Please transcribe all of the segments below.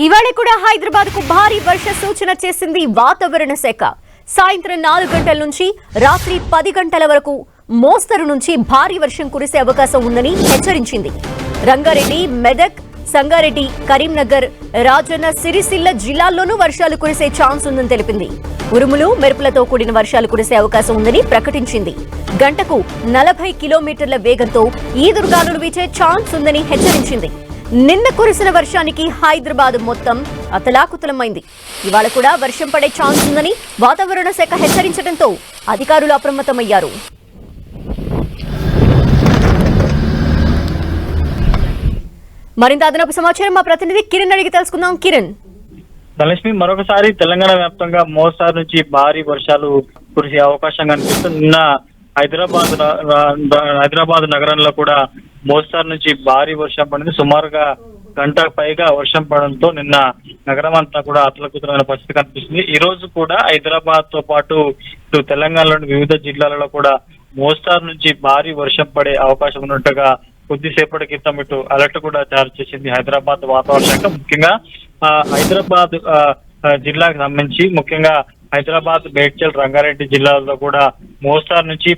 ఇవాళ కూడా హైదరాబాద్ కు భారీ వర్ష సూచన చేసింది వాతావరణ శాఖ. సాయంత్రం 4 గంటల నుంచి రాత్రి 10 గంటల వరకు మోస్తరు నుంచి భారీ వర్షం కురిసే అవకాశం ఉందని హెచ్చరించింది. రంగారెడ్డి, మెదక్, సంగారెడ్డి, కరీంనగర్, రాజన్న సిరిసిల్ల జిల్లాల్లోనూ వర్షాలు కురిసే ఛాన్స్ ఉందని తెలిపింది. ఉరుములు, మెరుపులతో కూడిన వర్షాలు కురిసే అవకాశం ఉందని ప్రకటించింది. గంటకు 40 కిలోమీటర్ల వేగంతో ఈదురుగాలులు వీచే ఛాన్స్ ఉందని హెచ్చరించింది. నిన్న కురిసిన వర్షానికి హైదరాబాద్ మొత్తం అతలాకుతలమైంది. ఇవాళ కూడా వర్షం పడే ఛాన్స్ ఉందని వాతావరణ శాఖ హెచ్చరించడంతో అధికారులు అప్రమత్తమయ్యారు. మరింత అదనపు సమాచారం మా ప్రతినిధి కిరణ్ అడిగి తెలుసుకుందాం. కిరణ్, ధనలక్ష్మి, మరొకసారి తెలంగాణ వ్యాప్తంగా మోస్తారు నుంచి భారీ వర్షాలు కురిసే అవకాశం కనిపిస్తుంది. నిన్న హైదరాబాద్ నగరంలో కూడా మోస్తారు నుంచి భారీ వర్షం పడింది. సుమారుగా గంట పైగా వర్షం పడడంతో నిన్న నగరం అంతా కూడా అతలకుతలమైన పరిస్థితి కనిపిస్తుంది. ఈ రోజు కూడా హైదరాబాద్ తో పాటు ఇటు తెలంగాణలోని వివిధ జిల్లాలలో కూడా మోస్తారు నుంచి భారీ వర్షం పడే అవకాశం ఉన్నట్టుగా కొద్దిసేపటి క్రితం ఇటు అలర్ట్ కూడా జారీ చేసింది హైదరాబాద్ వాతావరణ శాఖ. ముఖ్యంగా హైదరాబాద్ జిల్లాకు సంబంధించి ముఖ్యంగా హైదరాబాద్, మేడ్చల్, రంగారెడ్డి జిల్లాల్లో కూడా మోస్తారు నుంచి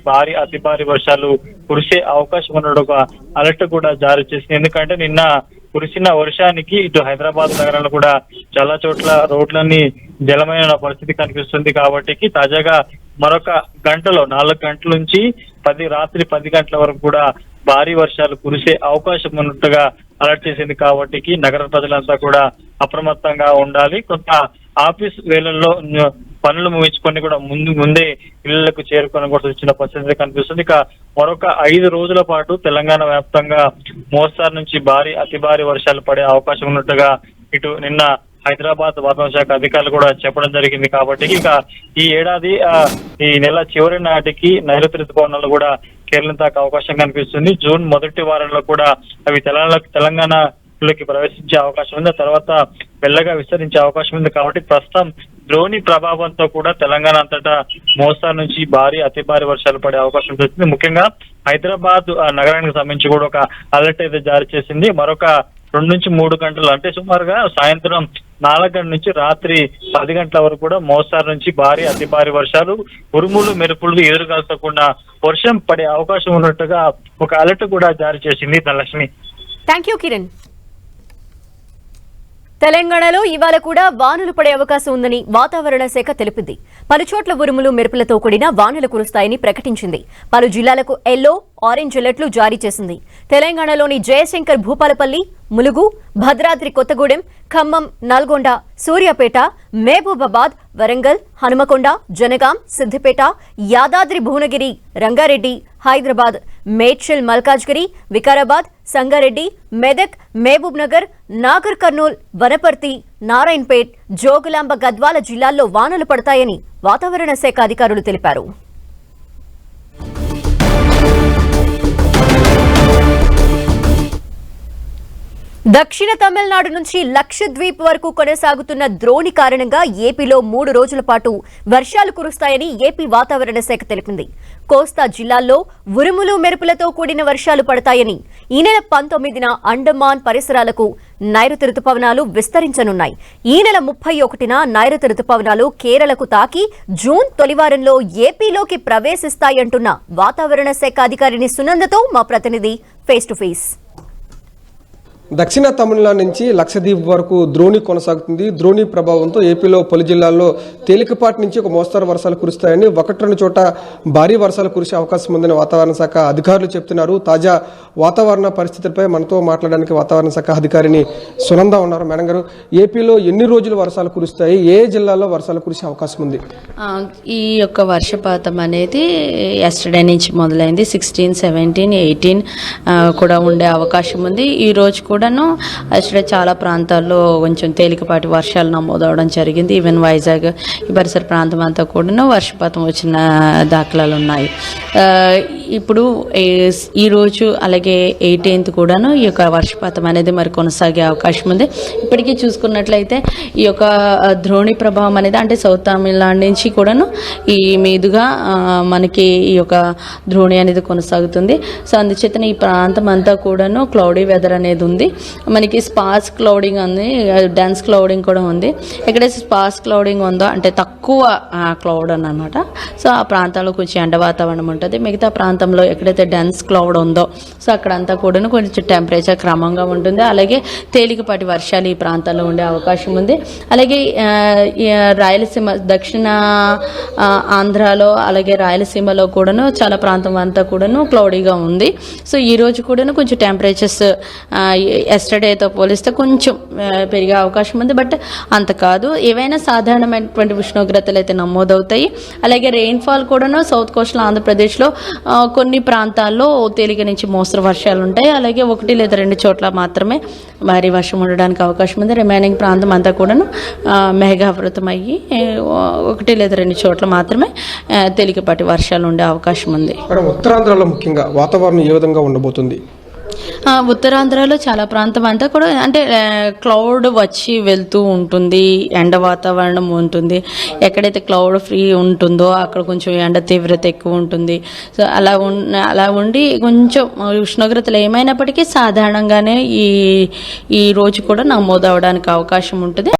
అతి భారీ వర్షాలు కురిసే అవకాశం ఉన్న ఒక అలర్ట్ కూడా జారీ చేసింది. ఎందుకంటే నిన్న కురిసిన వర్షానికి ఇటు హైదరాబాద్ నగరంలో కూడా చాలా చోట్ల రోడ్లన్నీ జలమైన పరిస్థితి కనిపిస్తుంది. కాబట్టి తాజాగా మరొక గంటలో 4 గంటల నుంచి రాత్రి 10 గంటల వరకు కూడా భారీ వర్షాలు కురిసే అవకాశం ఉన్నట్టుగా అలర్ట్ చేసింది. కాబట్టి నగర ప్రజలంతా కూడా అప్రమత్తంగా ఉండాలి. కొంత ఆఫీస్ వేళల్లో పనులు ముగించుకొని కూడా ముందే ఇళ్లకు చేరుకొని కూడా వచ్చిన పరిస్థితి కనిపిస్తుంది. ఇక మరొక 5 రోజుల పాటు తెలంగాణ వ్యాప్తంగా మోస్తారు నుంచి అతి భారీ వర్షాలు పడే అవకాశం ఉన్నట్టుగా ఇటు నిన్న హైదరాబాద్ వాతావరణ శాఖ అధికారులు కూడా చెప్పడం జరిగింది. కాబట్టి ఇక ఈ ఏడాది ఈ నెల చివరి నాటికి నైరుతి ఋతుపవనాలు కూడా కేరళ తాకే అవకాశం కనిపిస్తుంది. జూన్ మొదటి వారంలో కూడా అవి తెలంగాణలోకి ప్రవేశించే అవకాశం ఉంది. తర్వాత మెల్లగా విస్తరించే అవకాశం ఉంది. కాబట్టి ప్రస్తుతం ద్రోణి ప్రభావంతో కూడా తెలంగాణ అంతటా మోస్తారు నుంచి అతి భారీ వర్షాలు పడే అవకాశం ఉంటుంది. ముఖ్యంగా హైదరాబాద్ నగరానికి సంబంధించి కూడా ఒక అలర్ట్ అయితే జారీ చేసింది. మరొక 2 నుంచి 3 గంటలు అంటే సుమారుగా సాయంత్రం 4 గంటల నుంచి రాత్రి 10 గంటల వరకు కూడా మోస్తారు నుంచి అతి భారీ వర్షాలు, ఉరుములు, మెరుపులు ఎదురుగాల్చకుండా వర్షం పడే అవకాశం ఉన్నట్టుగా ఒక అలర్ట్ కూడా జారీ చేసింది. Dhanalakshmi, thank you Kiran. తెలంగాణలో ఇవాళ కూడా వానలు పడే అవకాశం ఉందని వాతావరణ శాఖ తెలిపింది. పలు చోట్ల ఉరుములు, మెరుపులతో కూడిన వానలు కురుస్తాయని ప్రకటించింది. పలు జిల్లాలకు ఎల్లో, ఆరెంజ్ అలర్ట్లు జారీ చేసింది. తెలంగాణలోని జయశంకర్, భూపాలపల్లి, ములుగు, భద్రాద్రి కొత్తగూడెం, ఖమ్మం, నల్గొండ, సూర్యాపేట, మహబూబాబాద్, వరంగల్, హనుమకొండ, జనగాం, సిద్దిపేట, యాదాద్రి భువనగిరి, రంగారెడ్డి, హైదరాబాద్, మేడ్చల్, మల్కాజ్గిరి, వికారాబాద్, సంగారెడ్డి, మెదక్, మహబూబ్ నగర్, నాగర్ కర్నూల్, వనపర్తి, నారాయణపేట్, జోగులాంబ, గద్వాల జిల్లాల్లో వానలు పడతాయని వాతావరణ శాఖ అధికారులు తెలిపారు. దక్షిణ తమిళనాడు నుంచి లక్షద్వీప్ వరకు కొనసాగుతున్న ద్రోణి కారణంగా ఏపీలో 3 రోజుల పాటు వర్షాలు కురుస్తాయని ఏపీ వాతావరణ శాఖ తెలిపింది. కోస్తా జిల్లాల్లో ఉరుములు, మెరుపులతో కూడిన వర్షాలు పడతాయని, ఈ నెల 19న అండమాన్ పరిసరాలకు నైరుతి రుతుపవనాలు విస్తరించనున్నాయి. ఈ నెల 31న నైరుతి రుతుపవనాలు కేరళకు తాకి జూన్ తొలివారంలో ఏపీలోకి ప్రవేశిస్తాయంటున్న వాతావరణ శాఖ అధికారిని సునందతో మా ప్రతినిధి ఫేస్ టు ఫేస్. దక్షిణ తమిళనాడు నుంచి లక్షద్వీప్ వరకు ద్రోణి కొనసాగుతుంది. ద్రోణి ప్రభావంతో ఏపీలో పలు జిల్లాల్లో తేలికపాటి నుంచి ఒక మోస్తరు వర్షాలు కురుస్తాయని, 1-2 చోట భారీ వర్షాలు కురిసే అవకాశం ఉందని వాతావరణ శాఖ అధికారులు చెప్తున్నారు. తాజా వాతావరణ పరిస్థితులపై మనతో మాట్లాడడానికి వాతావరణ శాఖ అధికారిని సునంద ఉన్నారు. మేడం గారు, ఏపీలో ఎన్ని రోజులు వర్షాలు కురుస్తాయి? ఏ జిల్లాల్లో వర్షాలు కురిసే అవకాశం ఉంది? ఈ యొక్క వర్షపాతం అనేది ఎస్టర్డే నుంచి మొదలైంది. 16, 17, 18 కూడా ఉండే అవకాశం ఉంది. ఈ రోజు కూడాను అసలు చాలా ప్రాంతాల్లో కొంచెం తేలికపాటి వర్షాలు నమోదవడం జరిగింది. ఈవెన్ వైజాగ్, ఈ పరిసర ప్రాంతం అంతా కూడా వర్షపాతం వచ్చిన దాఖలాలు ఉన్నాయి. ఇప్పుడు ఈరోజు అలాగే 18th కూడాను ఈ యొక్క వర్షపాతం అనేది మరి కొనసాగే అవకాశం ఉంది. ఇప్పటికీ చూసుకున్నట్లయితే ఈ యొక్క ద్రోణి ప్రభావం అనేది అంటే సౌత్ తమిళనాడు నుంచి కూడాను ఈ మీదుగా మనకి ఈ యొక్క ద్రోణి అనేది కొనసాగుతుంది. సో అందుచేతన ఈ ప్రాంతం అంతా కూడాను క్లౌడీ వెదర్ అనేది ఉంది. మనకి స్పార్స్ క్లౌడింగ్ ఉంది, డెన్స్ క్లౌడింగ్ కూడా ఉంది. ఎక్కడైతే స్పార్స్ క్లౌడింగ్ ఉందో అంటే తక్కువ క్లౌడ్ అన్నమాట, సో ఆ ప్రాంతాల్లో కొంచెం ఎండ వాతావరణం ఉంటుంది. మిగతా ప్రాంతంలో ఎక్కడైతే డెన్స్ క్లౌడ్ ఉందో సో అక్కడంతా కూడా కొంచెం టెంపరేచర్ క్రమంగా ఉంటుంది. అలాగే తేలికపాటి వర్షాలు ఈ ప్రాంతాల్లో ఉండే అవకాశం ఉంది. అలాగే రాయలసీమ, దక్షిణ ఆంధ్రాలో అలాగే రాయలసీమలో కూడాను చాలా ప్రాంతం అంతా కూడాను క్లౌడీగా ఉంది. సో ఈ రోజు కూడాను కొంచెం టెంపరేచర్స్ ఎస్టర్డేతో పోలిస్తే కొంచెం పెరిగే అవకాశం ఉంది. బట్ అంత కాదు, ఏవైనా సాధారణమైనటువంటి ఉష్ణోగ్రతలు అయితే నమోదవుతాయి. అలాగే రెయిన్ఫాల్ కూడాను సౌత్ కోస్టల్ ఆంధ్రప్రదేశ్లో కొన్ని ప్రాంతాల్లో తేలిక నుంచి మోస్తరు వర్షాలు ఉంటాయి. అలాగే 1 లేదా 2 చోట్ల మాత్రమే భారీ వర్షం ఉండడానికి అవకాశం ఉంది. రిమైనింగ్ ప్రాంతం అంతా కూడాను మేఘావృతం అయ్యి 1 లేదా 2 చోట్ల మాత్రమే తేలికపాటి వర్షాలు ఉండే అవకాశం ఉంది. ఉత్తరాంధ్రలో ముఖ్యంగా వాతావరణం ఏ విధంగా ఉండబోతుంది? ఉత్తరాంధ్రలో చాలా ప్రాంతం అంతా కూడా అంటే క్లౌడ్ వచ్చి వెళ్తూ ఉంటుంది, ఎండ వాతావరణం ఉంటుంది. ఎక్కడైతే క్లౌడ్ ఫ్రీ ఉంటుందో అక్కడ కొంచెం ఎండ తీవ్రత ఎక్కువ ఉంటుంది. సో అలా ఉండి కొంచెం ఉష్ణోగ్రతలు ఏమైనప్పటికీ సాధారణంగానే ఈ రోజు కూడా నమోదవడానికి అవకాశం ఉంటుంది.